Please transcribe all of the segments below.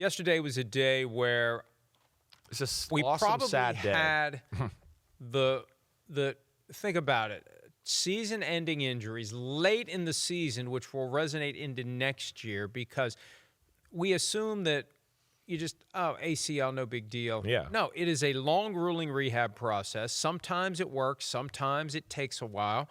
Yesterday was a day where It's just we awesome, probably sad day. had the think about it, season-ending injuries late in the season, which will resonate into next year because we assume that you just, ACL, no big deal. Yeah. No, it is a long, grueling rehab process. Sometimes it works. Sometimes it takes a while.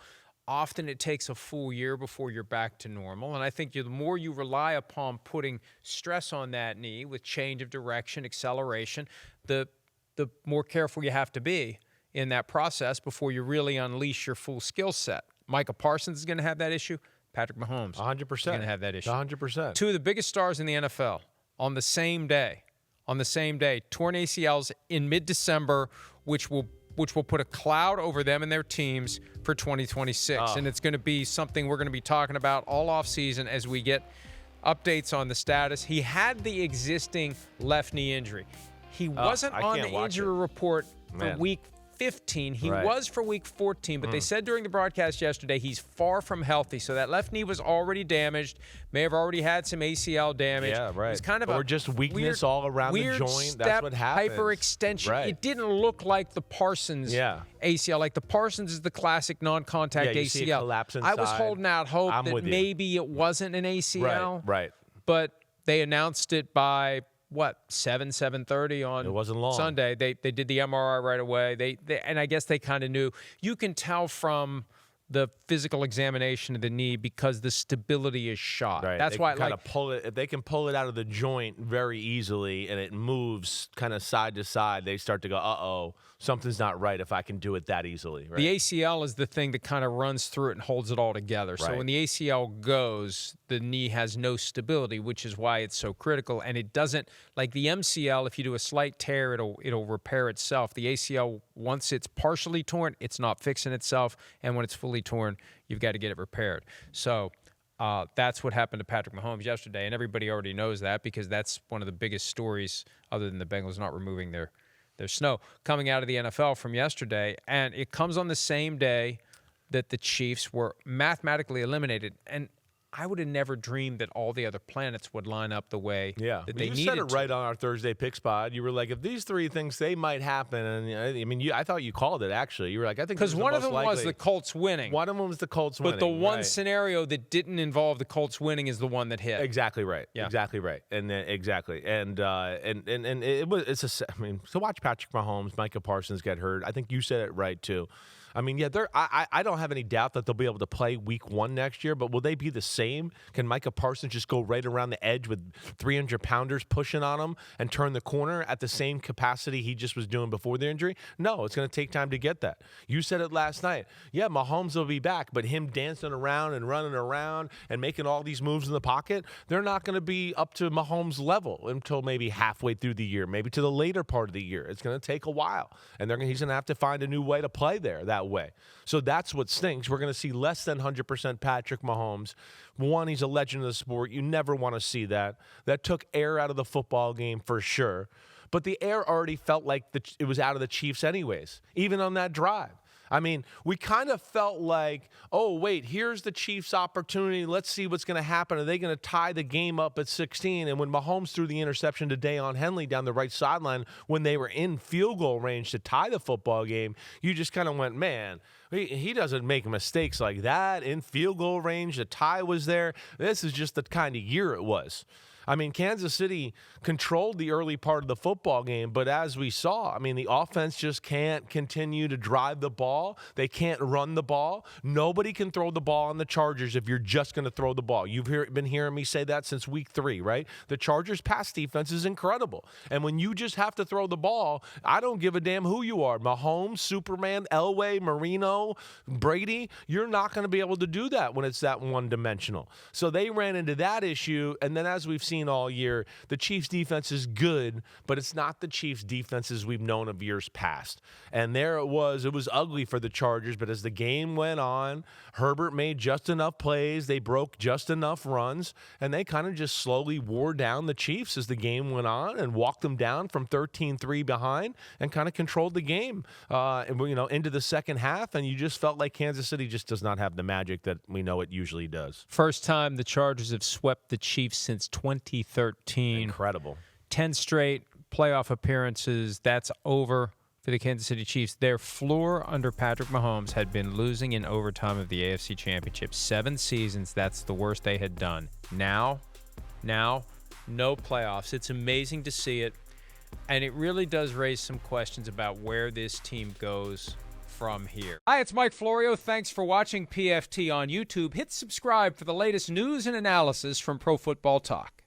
Often it takes a full year before you're back to normal. And I think the more you rely upon putting stress on that knee with change of direction, acceleration, the more careful you have to be in that process before you really unleash your full skill set. Micah Parsons is going to have that issue. Patrick Mahomes 100%. is going to have that issue. 100%. Two of the biggest stars in the NFL on the same day, torn ACLs in mid-December, which will put a cloud over them and their teams for 2026. And it's going to be something we're going to be talking about all offseason as we get updates on the status. He had the existing left knee injury. He wasn't on the injury report for week 15. He was for week 14, but they said during the broadcast yesterday he's far from healthy. So that left knee was already damaged, may have already had some ACL damage. Yeah, right. It was kind of or just weakness all around the joint. That's what happens. Hyperextension. Right. It didn't look like the Parsons ACL. Like the Parsons is the classic non-contact you ACL. See it collapse inside. I was holding out hope that maybe it wasn't an ACL. Right. But they announced it by 7:30 on it wasn't long. Sunday. They did the MRI right away. And I guess they kind of knew. You can tell from the physical examination of the knee because the stability is shot. Right. That's why kind of pull it. If they can pull it out of the joint very easily and it moves kind of side to side, they start to go, uh-oh, something's not right if I can do it that easily. Right? The ACL is the thing that kind of runs through it and holds it all together. So when the ACL goes, the knee has no stability, which is why it's so critical. And it doesn't, like the MCL, if you do a slight tear, it'll repair itself. The ACL, once it's partially torn, it's not fixing itself. And when it's fully torn, you've got to get it repaired. So that's what happened to Patrick Mahomes yesterday. And everybody already knows that because that's one of the biggest stories other than the Bengals not removing their snow coming out of the NFL from yesterday. And it comes on the same day that the Chiefs were mathematically eliminated. And I would have never dreamed that all the other planets would line up the way that they needed to. You said it right on our Thursday Pick Spot. You were like, if these three things, they might happen. And I mean, I thought you called it, actually. You were like, I think because one of them was the Colts winning. One of them was the Colts winning. But the one scenario that didn't involve the Colts winning is the one that hit. Exactly right. Yeah. Exactly right. And exactly. And to watch Patrick Mahomes, Micah Parsons get hurt, I think you said it right, too. I mean, I don't have any doubt that they'll be able to play week 1 next year, but will they be the same? Can Micah Parsons just go right around the edge with 300-pounders pushing on him and turn the corner at the same capacity he just was doing before the injury? No, it's going to take time to get that. You said it last night. Yeah, Mahomes will be back, but him dancing around and running around and making all these moves in the pocket, they're not going to be up to Mahomes' level until maybe halfway through the year, maybe to the later part of the year. It's going to take a while, and he's going to have to find a new way to play there that way. So that's what stinks. We're going to see less than 100% Patrick Mahomes. One, he's a legend of the sport. You never want to see that. That took air out of the football game for sure. But the air already felt like it was out of the Chiefs anyways, even on that drive. I mean, we kind of felt like, oh, wait, here's the Chiefs' opportunity. Let's see what's going to happen. Are they going to tie the game up at 16? And when Mahomes threw the interception to Deion Henley down the right sideline when they were in field goal range to tie the football game, you just kind of went, man, he doesn't make mistakes like that in field goal range. The tie was there. This is just the kind of year it was. I mean, Kansas City controlled the early part of the football game, but as we saw, I mean, the offense just can't continue to drive the ball. They can't run the ball. Nobody can throw the ball on the Chargers if you're just going to throw the ball. You've been hearing me say that since week 3, right? The Chargers' pass defense is incredible. And when you just have to throw the ball, I don't give a damn who you are. Mahomes, Superman, Elway, Marino, Brady, you're not going to be able to do that when it's that one-dimensional. So they ran into that issue, and then as we've seen all year, the Chiefs' defense is good, but it's not the Chiefs' defenses we've known of years past. And there it was ugly for the Chargers, but as the game went on, Herbert made just enough plays, they broke just enough runs, and they kind of just slowly wore down the Chiefs as the game went on and walked them down from 13-3 behind and kind of controlled the game into the second half, and you just felt like Kansas City just does not have the magic that we know it usually does. First time the Chargers have swept the Chiefs since 2013. Incredible. 10 straight playoff appearances. That's over for the Kansas City Chiefs. Their floor under Patrick Mahomes had been losing in overtime of the AFC Championship. 7 seasons, that's the worst they had done. Now, no playoffs. It's amazing to see it, and it really does raise some questions about where this team goes from here. Hi, it's Mike Florio. Thanks for watching PFT on YouTube. Hit subscribe for the latest news and analysis from Pro Football Talk.